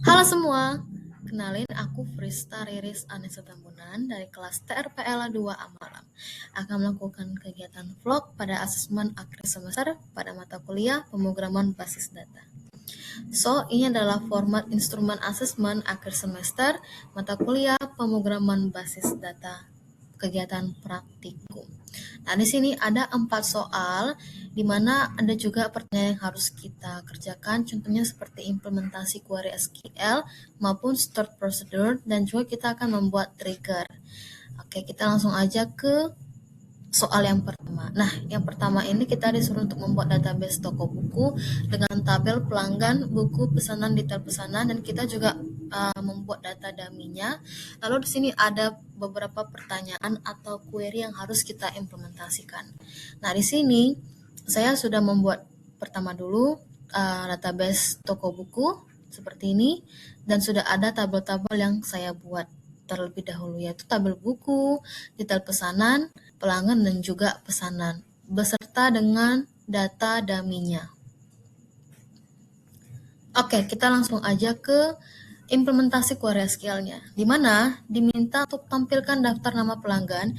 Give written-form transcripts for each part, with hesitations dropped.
Halo semua, kenalin aku Frista Riris Anissa Tambunan dari kelas TRPL 2 Amaram. Akan melakukan kegiatan vlog pada asesmen akhir semester pada mata kuliah pemrograman basis data. So, ini adalah format instrumen asesmen akhir semester mata kuliah pemrograman basis data kegiatan praktikum. Nah, di sini ada 4 soal, di mana ada juga pertanyaan yang harus kita kerjakan, contohnya seperti implementasi query SQL maupun stored procedure, dan juga kita akan membuat trigger. Oke, kita langsung aja ke soal yang pertama. Nah, yang pertama ini kita disuruh untuk membuat database toko buku dengan tabel pelanggan, buku, pesanan, detail pesanan, dan kita juga membuat data dummy-nya. Lalu di sini ada beberapa pertanyaan atau query yang harus kita implementasikan. Nah, di sini saya sudah membuat pertama dulu database toko buku seperti ini, dan sudah ada tabel-tabel yang saya buat terlebih dahulu, yaitu tabel buku, detail pesanan, pelanggan, dan juga pesanan, beserta dengan data dummy-nya. Oke, kita langsung aja ke implementasi query SQL-nya, di mana diminta untuk tampilkan daftar nama pelanggan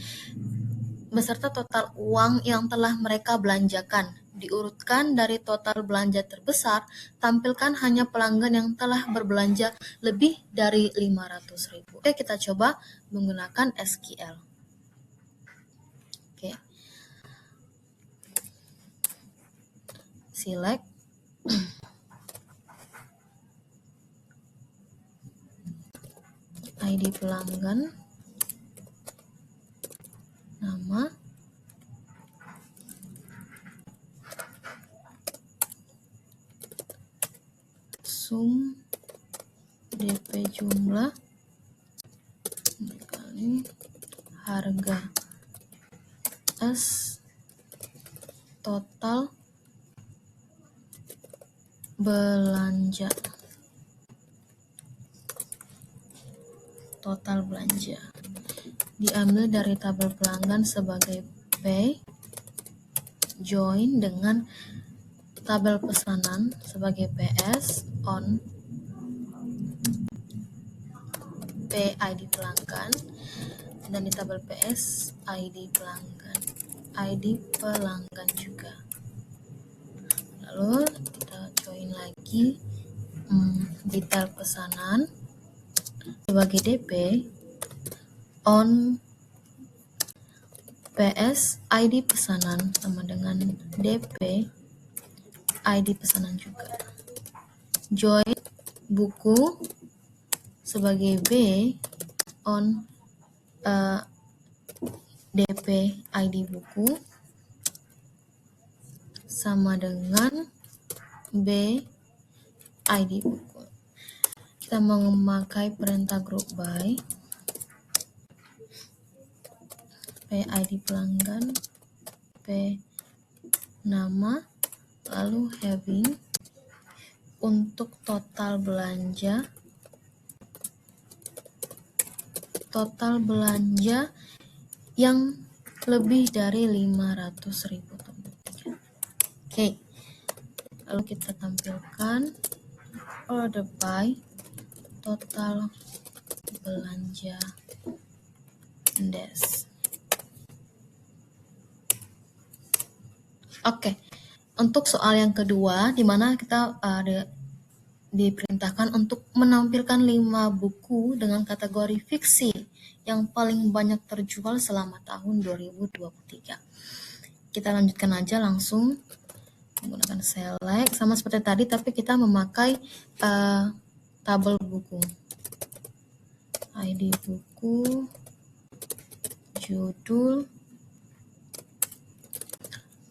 beserta total uang yang telah mereka belanjakan. Diurutkan dari total belanja terbesar, tampilkan hanya pelanggan yang telah berbelanja lebih dari 500.000. Oke, kita coba menggunakan SQL. Oke. Select. ID pelanggan, nama, sum DP jumlah dikali harga S total belanja. Total belanja diambil dari tabel pelanggan sebagai P, join dengan tabel pesanan sebagai PS, on P ID pelanggan, dan di tabel PS ID pelanggan, ID pelanggan juga. Lalu kita join lagi detail pesanan sebagai DP, on PS ID pesanan sama dengan DP ID pesanan juga. Join buku sebagai B, on DP ID buku sama dengan B ID buku. Kita memakai perintah group by, P ID pelanggan, P nama, lalu having untuk total belanja yang lebih dari 500.000. Oke, lalu kita tampilkan order by total belanja des. Oke, untuk soal yang kedua, di mana kita diperintahkan untuk menampilkan 5 buku dengan kategori fiksi yang paling banyak terjual selama tahun 2023. Kita lanjutkan aja langsung menggunakan select, sama seperti tadi, tapi kita memakai tabel buku. ID buku, judul,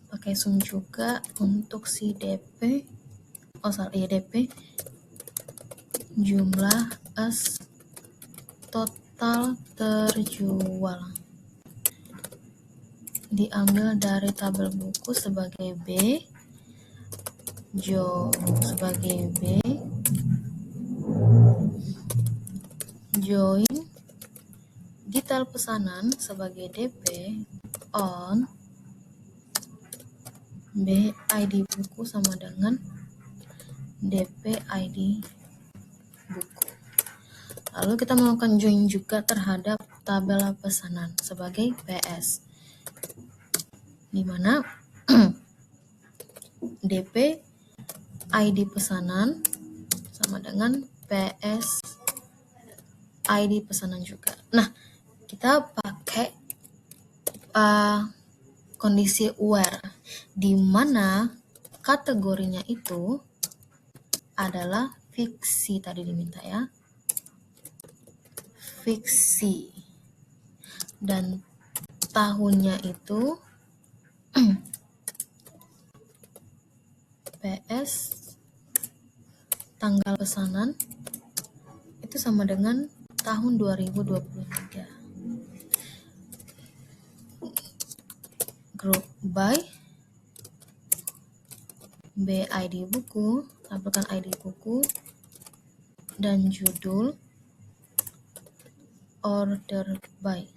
pakai sum juga untuk si DP, DP, jumlah S total terjual diambil dari tabel buku sebagai B, sebagai B, join detail pesanan sebagai DP, on B ID buku sama dengan DP ID buku. Lalu kita melakukan join juga terhadap tabel pesanan sebagai PS, di mana DP ID pesanan sama dengan PS ID pesanan juga. Nah, kita pakai kondisi where, di mana kategorinya itu adalah fiksi, tadi diminta ya, fiksi, dan tahunnya itu PS tanggal pesanan itu sama dengan tahun 2023. Group by BID buku, tampilkan ID buku, dan judul order by.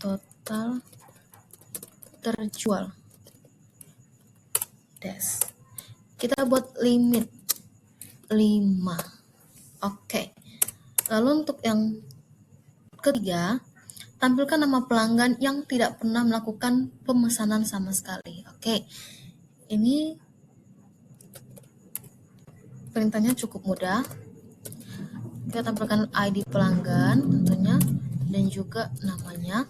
Total terjual dash. Kita buat limit 5. Oke. Lalu untuk yang ketiga, tampilkan nama pelanggan yang tidak pernah melakukan pemesanan sama sekali. Oke. Ini perintahnya cukup mudah. Kita tampilkan ID pelanggan tentunya dan juga namanya.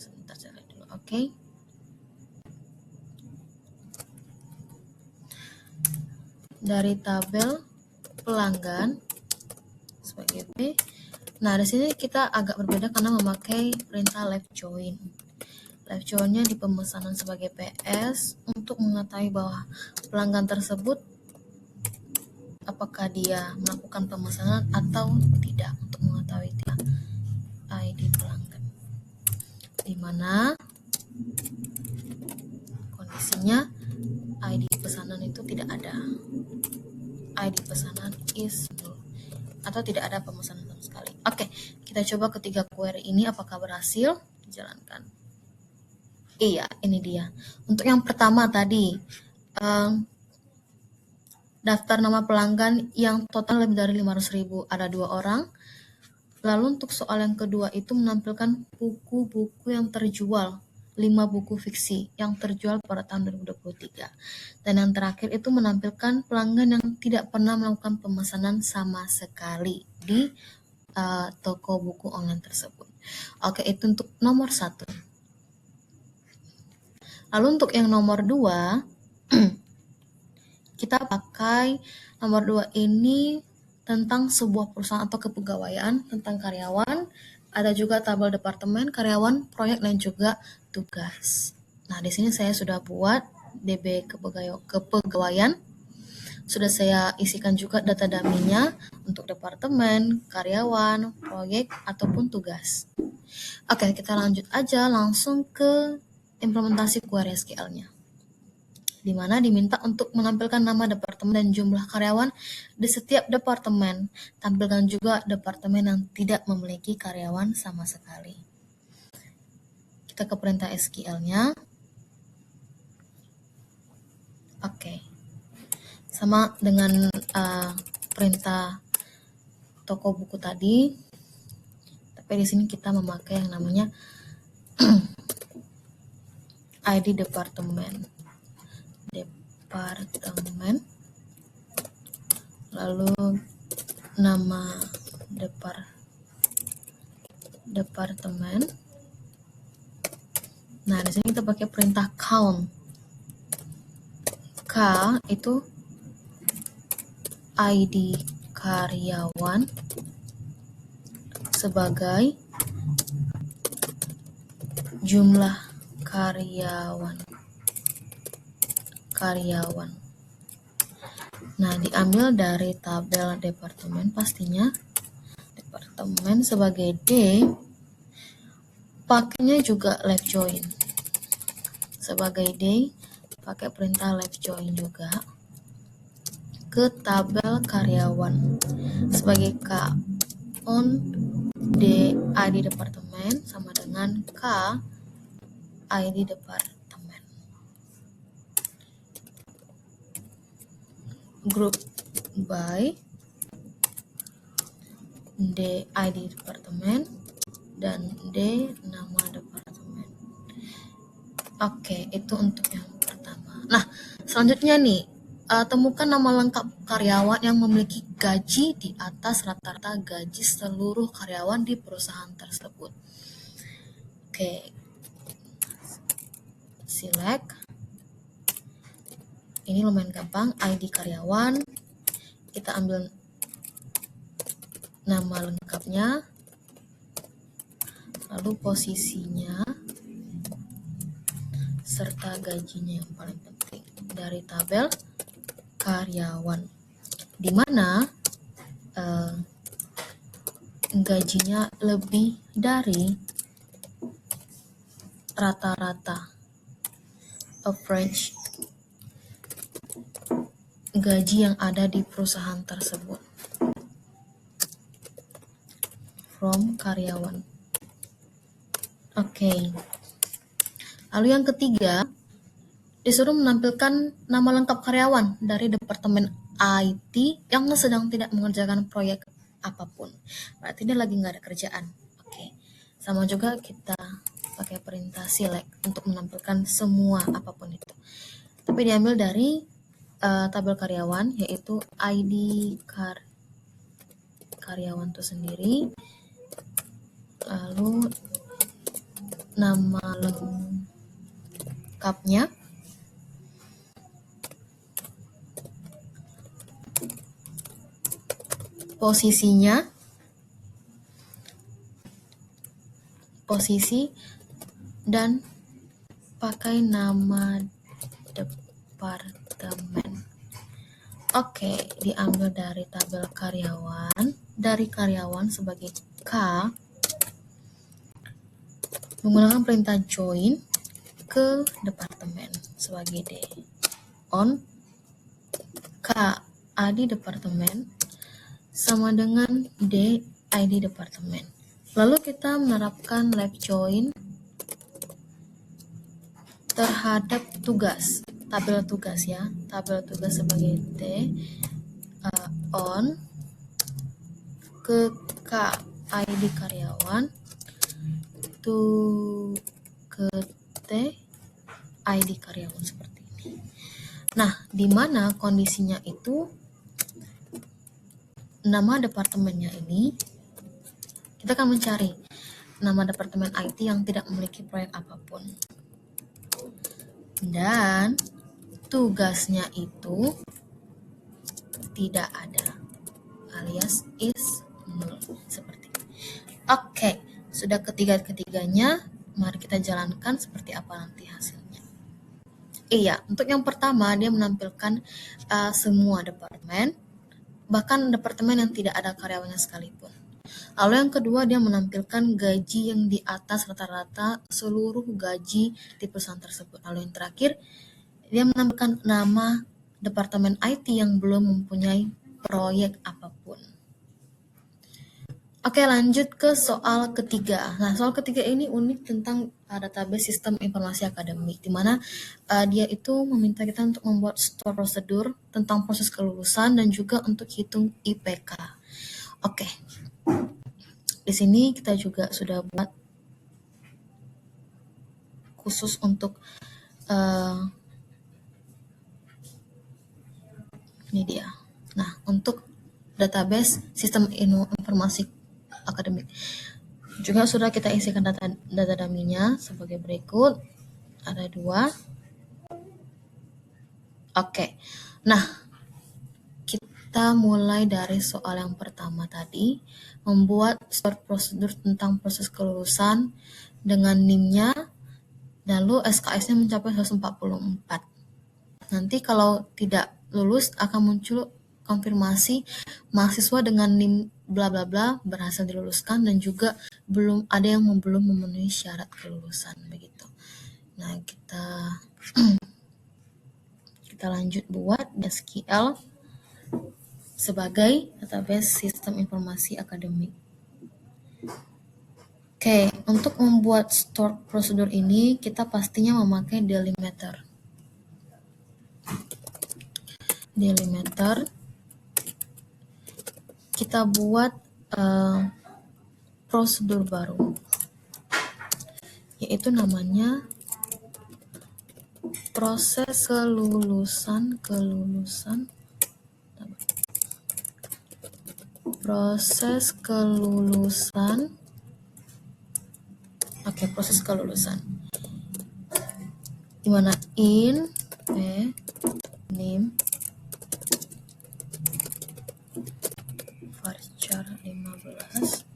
Sebentar saya lihat dulu. Oke. Dari tabel pelanggan sebagai B. Nah, di sini kita agak berbeda karena memakai perintah left join. Left joinnya di pemesanan sebagai PS untuk mengetahui bahwa pelanggan tersebut apakah dia melakukan pemesanan atau tidak, untuk mengetahui dia ID pelanggan, di mana kondisinya ID pesanan itu tidak ada, ID pesanan is null, atau tidak ada pemesanan sama sekali. Oke, kita coba ketiga query ini apakah berhasil dijalankan. Iya, ini dia. Untuk yang pertama tadi, daftar nama pelanggan yang total lebih dari 500.000, ada 2 orang. Lalu untuk soal yang kedua itu menampilkan buku-buku yang terjual, 5 buku fiksi yang terjual pada tahun 2023. Dan yang terakhir itu menampilkan pelanggan yang tidak pernah melakukan pemesanan sama sekali di toko buku online tersebut. Oke, itu untuk nomor 1. Lalu untuk yang nomor 2, kita pakai nomor 2 ini tentang sebuah perusahaan atau kepegawaian, tentang karyawan, ada juga tabel departemen, karyawan, proyek, dan juga tugas. Nah, di sini saya sudah buat DB kepegawaian, sudah saya isikan juga data dummy-nya untuk departemen, karyawan, proyek, ataupun tugas. Oke, kita lanjut aja langsung ke implementasi query SQL-nya, di mana diminta untuk menampilkan nama departemen dan jumlah karyawan di setiap departemen. Tampilkan juga departemen yang tidak memiliki karyawan sama sekali. Kita ke perintah SQL-nya. Oke. Sama dengan perintah toko buku tadi, tapi di sini kita memakai yang namanya ID departemen, lalu nama departemen. Nah, di sini kita pakai perintah count. K itu ID karyawan sebagai jumlah karyawan. Nah, diambil dari tabel departemen pastinya. Departemen sebagai D, pakainya juga left join. Sebagai D, pakai perintah left join juga ke tabel karyawan sebagai K on D ID departemen sama dengan K ID departemen. group by D ID departemen dan D nama departemen. Oke, itu untuk yang pertama. Nah, selanjutnya nih, temukan nama lengkap karyawan yang memiliki gaji di atas rata-rata gaji seluruh karyawan di perusahaan tersebut. Oke, select. Ini lumayan gampang, ID karyawan. Kita ambil nama lengkapnya, lalu posisinya, serta gajinya yang paling penting dari tabel karyawan, di mana gajinya lebih dari rata-rata average gaji yang ada di perusahaan tersebut from karyawan. Oke. Lalu yang ketiga, disuruh menampilkan nama lengkap karyawan dari departemen IT yang sedang tidak mengerjakan proyek apapun. Berarti dia lagi nggak ada kerjaan. Oke. Sama juga kita pakai perintah select untuk menampilkan semua apapun itu. Tapi diambil dari tabel karyawan, yaitu ID karyawan itu sendiri, lalu nama lengkapnya, posisinya, posisi, dan pakai nama departemen. Oke, diambil dari tabel karyawan, dari karyawan sebagai K, menggunakan perintah join ke departemen sebagai D. On K ID departemen sama dengan D ID departemen. Lalu kita menerapkan left join terhadap tugas, tabel tugas ya, tabel tugas sebagai T, on ke K ID karyawan, to ke T ID karyawan seperti ini. Nah, di mana kondisinya itu nama departemennya ini, kita akan mencari nama departemen IT yang tidak memiliki proyek apapun. Dan tugasnya itu tidak ada, alias is null, seperti ini. Oke, sudah ketiga-ketiganya, mari kita jalankan seperti apa nanti hasilnya. Iya, untuk yang pertama dia menampilkan semua departemen, bahkan departemen yang tidak ada karyawannya sekalipun. Lalu yang kedua, dia menampilkan gaji yang di atas rata-rata seluruh gaji di perusahaan tersebut. Lalu yang terakhir, dia menampilkan nama departemen IT yang belum mempunyai proyek apapun. Oke, lanjut ke soal ketiga. Nah, soal ketiga ini unik tentang database sistem informasi akademik, di mana dia itu meminta kita untuk membuat store prosedur tentang proses kelulusan dan juga untuk hitung IPK. Oke. Di sini kita juga sudah buat khusus untuk ini dia. Nah, untuk database sistem informasi akademik juga sudah kita isikan data dummy-nya sebagai berikut. Ada 2. Oke. Nah, kita mulai dari soal yang pertama tadi, membuat store prosedur tentang proses kelulusan dengan NIM-nya, lalu SKS-nya mencapai 144. Nanti kalau tidak lulus akan muncul konfirmasi mahasiswa dengan NIM bla bla bla berhasil diluluskan dan juga belum ada yang belum memenuhi syarat kelulusan begitu. Nah, kita lanjut buat SQL sebagai database sistem informasi akademik. Oke, untuk membuat store prosedur ini kita pastinya memakai delimiter. delimiter, kita buat prosedur baru, yaitu namanya proses kelulusan proses kelulusan, dimana in name varchar 15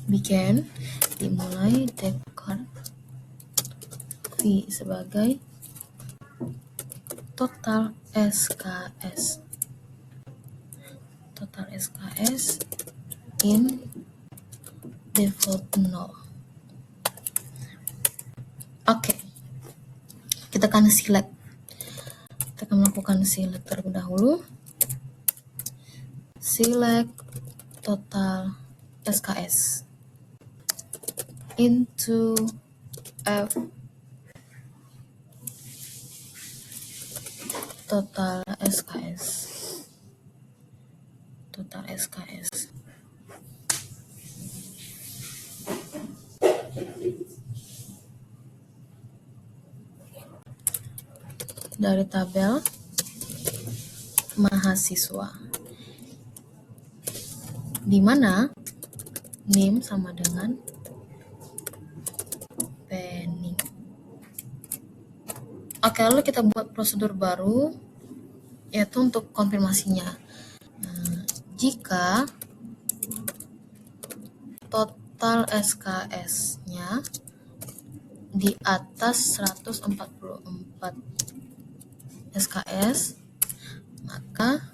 begin, dimulai declare V sebagai total SKS in default 0. Oke, kita akan select. Kita akan melakukan select terlebih dahulu. Select total SKS into F total SKS. Dari tabel mahasiswa, di mana name sama dengan Penny. Oke, lalu kita buat prosedur baru, yaitu untuk konfirmasinya. Jika total SKS-nya di atas 144 SKS, maka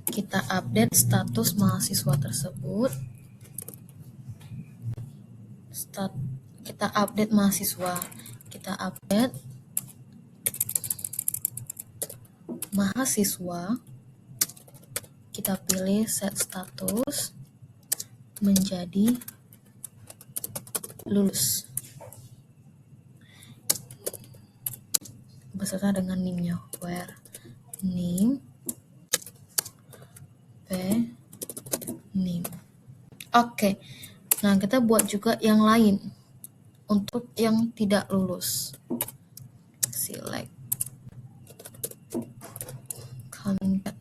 kita update status mahasiswa tersebut. Kita update mahasiswa. Kita pilih set status menjadi lulus beserta dengan NIM-nya, where NIM NIM. Oke. Nah, kita buat juga yang lain untuk yang tidak lulus. Select concat.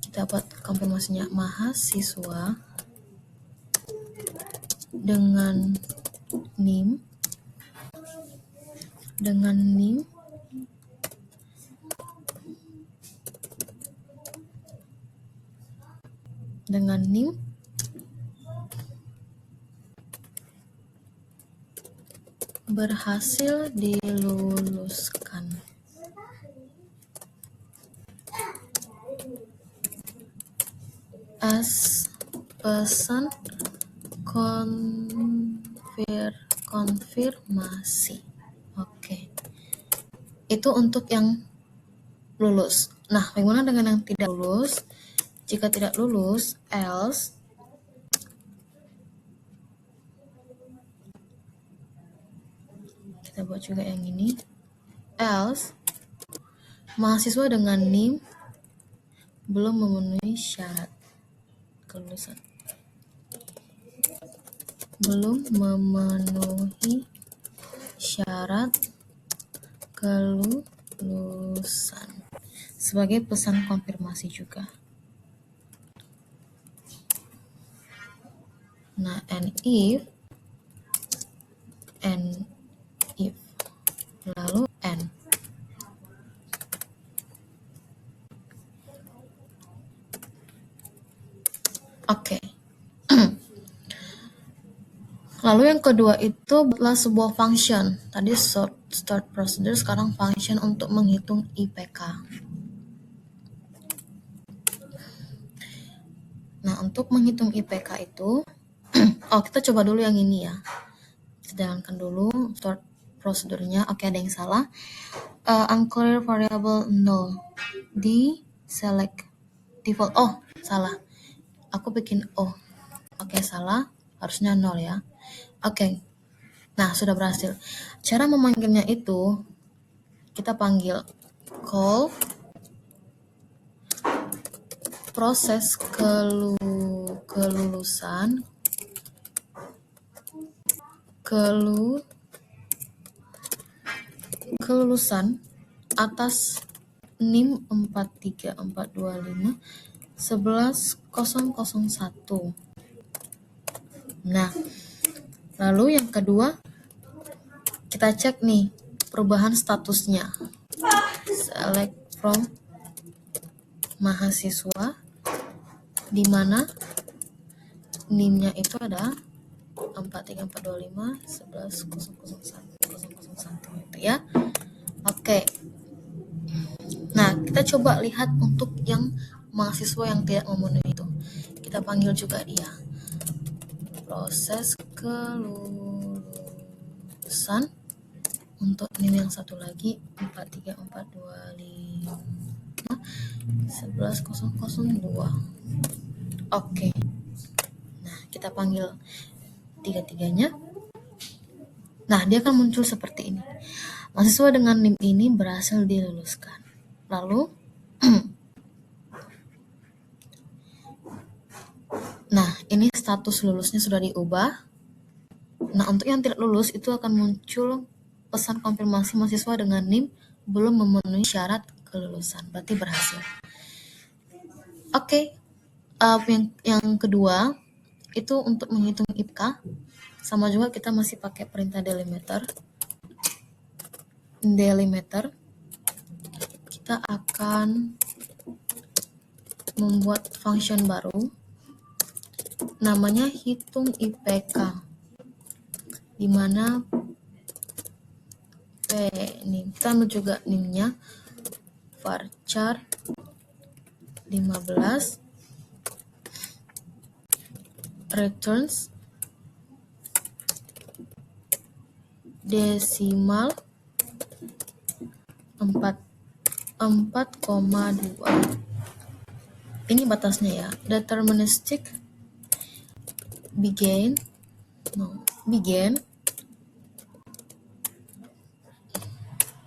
Kita buat konfirmasinya mahasiswa dengan NIM berhasil diluluskan. As pesan konfirmasi. Oke. Itu untuk yang lulus. Nah, bagaimana dengan yang tidak lulus? Jika tidak lulus, else kita buat juga yang ini. Else mahasiswa dengan NIM belum memenuhi syarat kelulusan. Belum memenuhi syarat kelulusan. Sebagai pesan konfirmasi juga. Nah, and if lalu and. Oke. Lalu yang kedua itu adalah sebuah function. Tadi start procedure, sekarang function untuk menghitung IPK. Nah, untuk menghitung IPK itu, kita coba dulu yang ini ya. Kita jalankan dulu start prosedurnya. Oke, ada yang salah. Unclear variable 0 di select default. Salah. Aku bikin Oke, salah. Harusnya 0 ya. Oke. Nah, sudah berhasil. Cara memanggilnya itu kita panggil call proses kelulusan atas NIM 43425 11001. Nah, lalu yang kedua kita cek nih perubahan statusnya. Select from mahasiswa, di mana NIM-nya itu ada 43425 11001 itu ya. Oke. Nah, kita coba lihat untuk yang mahasiswa yang tidak memenuhi itu. Kita panggil juga dia. Proses kelulusan untuk NIM yang satu lagi 43425 11002. Oke. Nah, kita panggil tiga-tiganya. Nah, dia akan muncul seperti ini. Mahasiswa dengan NIM ini berhasil diluluskan. Lalu, nah, ini status lulusnya sudah diubah. Nah, untuk yang tidak lulus itu akan muncul pesan konfirmasi mahasiswa dengan NIM belum memenuhi syarat kelulusan. Berarti berhasil. Oke. Yang kedua, itu untuk menghitung IPK. Sama juga kita masih pakai perintah delimiter. Kita akan membuat function baru namanya hitung IPK, di mana NIM, kita ambil juga NIM-nya varchar 15 returns desimal 4,2. Ini batasnya ya. Deterministic begin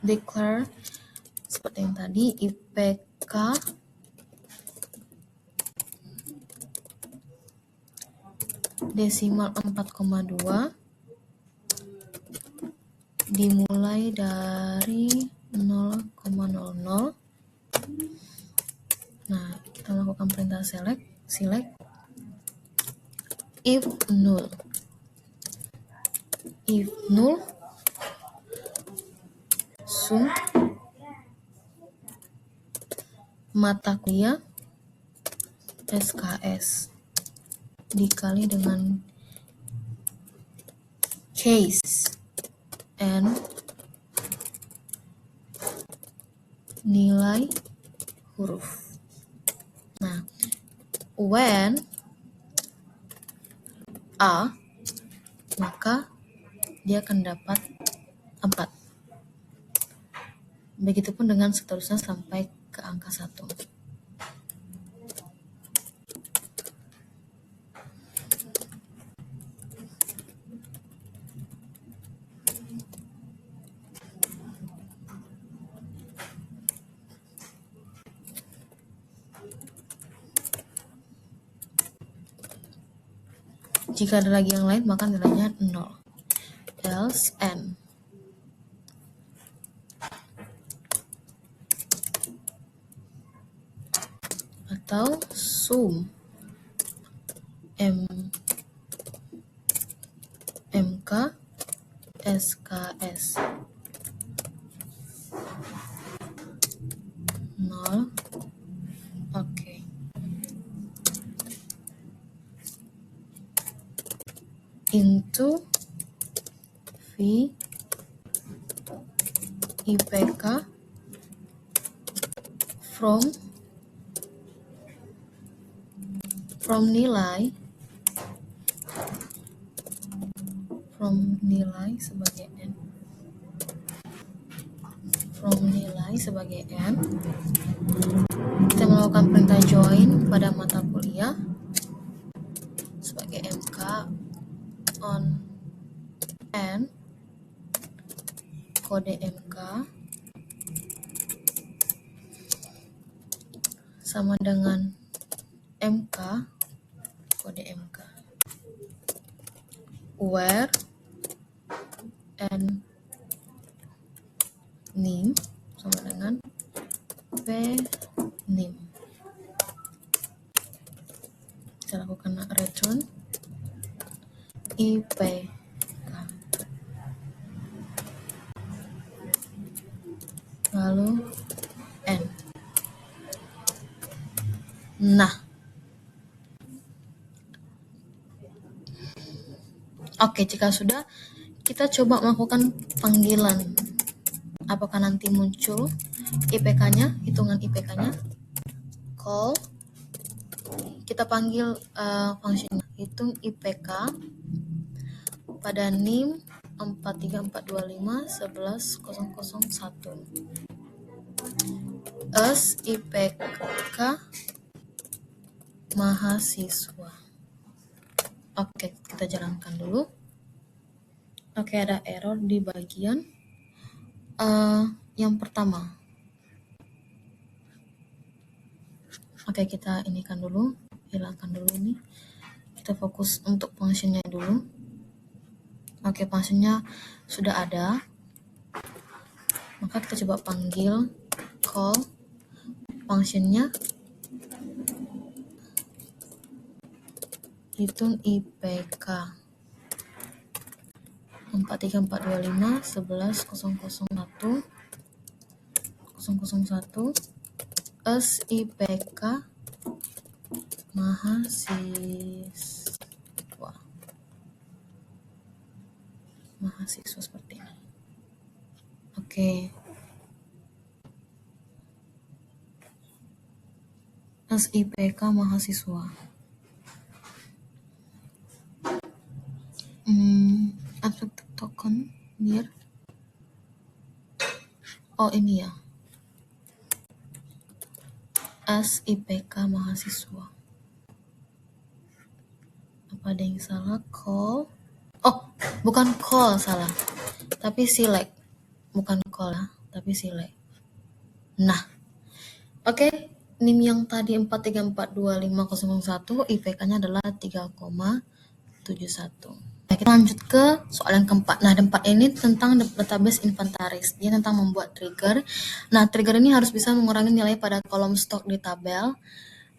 declare seperti yang tadi IPK desimal 4,2 dimulai dari 0,00. Nah, kita lakukan perintah select if null sum mata kuliah SKS dikali dengan case and nilai huruf. Nah, when A, maka dia akan dapat 4. Begitupun dengan seterusnya sampai ke angka 1. Jika ada lagi yang lain, maka nilainya 0. Else n. Atau sum MK SKS 0. Oke. Into V IPK from nilai sebagai n. From nilai sebagai n. Kita melakukan perintah join pada mata kuliah sebagai MK on N kode MK sama dengan MK kode MK, where and name sama dengan p name. Kita lakukan return IPK. Lalu N. Nah, oke, jika sudah, kita coba melakukan panggilan. Apakah nanti muncul IPK-nya, hitungan IPK-nya? Call, kita panggil function hitung IPK pada NIM 43425110001 as IPK mahasiswa. Oke, kita jalankan dulu. Oke, ada error di bagian yang pertama. Oke, kita inikan dulu, hilangkan dulu ini. Kita fokus untuk functionnya dulu. Oke, functionnya sudah ada. Maka kita coba panggil call functionnya hitung IPK 43425110001 as IPK mahasiswa seperti ini. Oke. As IPK mahasiswa. Abstract token near. Oh, ini ya. As IPK mahasiswa. Apa ada yang salah? Call. Oh, bukan call, salah. Tapi select. Bukan call ya, tapi select. Nah, oke. NIM yang tadi 4342501, IPK-nya adalah 3,71. Nah, kita lanjut ke soal yang keempat. Nah, tempat ini tentang database inventaris. Dia tentang membuat trigger. Nah, trigger ini harus bisa mengurangi nilai pada kolom stok di tabel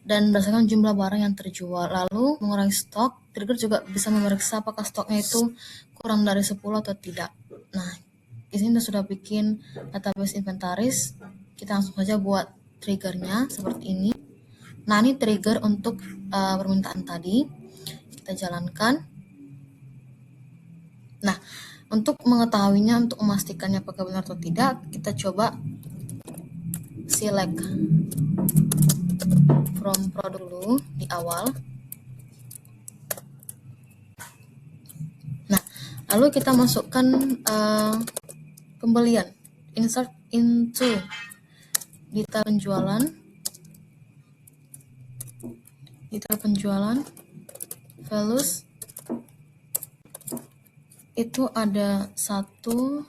dan berdasarkan jumlah barang yang terjual. Lalu, mengurangi stok, trigger juga bisa memeriksa apakah stoknya itu kurang dari 10 atau tidak. Nah, di sini kita sudah bikin database inventaris. Kita langsung saja buat triggernya seperti ini. Nah, ini trigger untuk permintaan tadi. Kita jalankan. Nah, untuk mengetahuinya, untuk memastikannya apakah benar atau tidak, kita coba select from product dulu di awal. Nah, lalu kita masukkan pembelian, insert into detail penjualan, values itu ada 1115.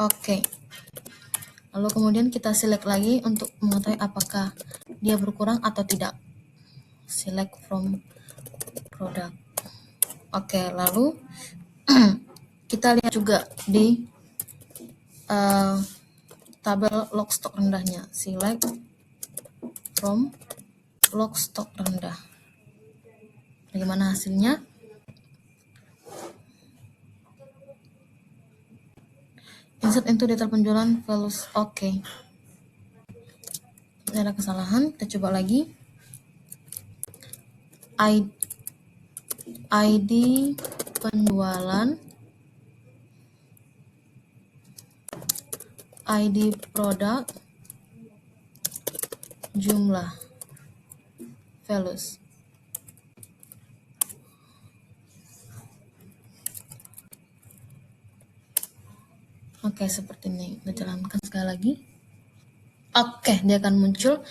Oke. Lalu kemudian kita select lagi untuk mengetahui apakah dia berkurang atau tidak. Select from product. Oke, lalu kita lihat juga di tabel log stok rendahnya. Select from log stok rendah. Bagaimana hasilnya? Insert into detail penjualan values. Oke. Ini ada kesalahan. Kita coba lagi. ID penjualan, ID produk, jumlah, values. Oke, seperti ini. Kita jalankan sekali lagi. Oke, dia akan muncul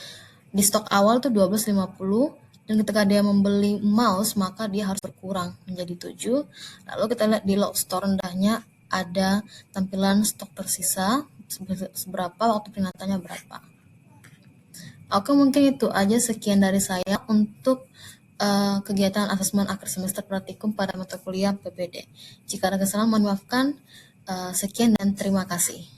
di stok awal tuh 1250, Dan ketika dia membeli mouse, maka dia harus berkurang menjadi 7. Lalu kita lihat di log store rendahnya ada tampilan stok tersisa, seberapa, waktu peringatannya berapa. Oke, mungkin itu aja, sekian dari saya untuk kegiatan asesmen akhir semester praktikum pada mata kuliah PPD. Jika ada kesalahan, mohon maafkan. Sekian dan terima kasih.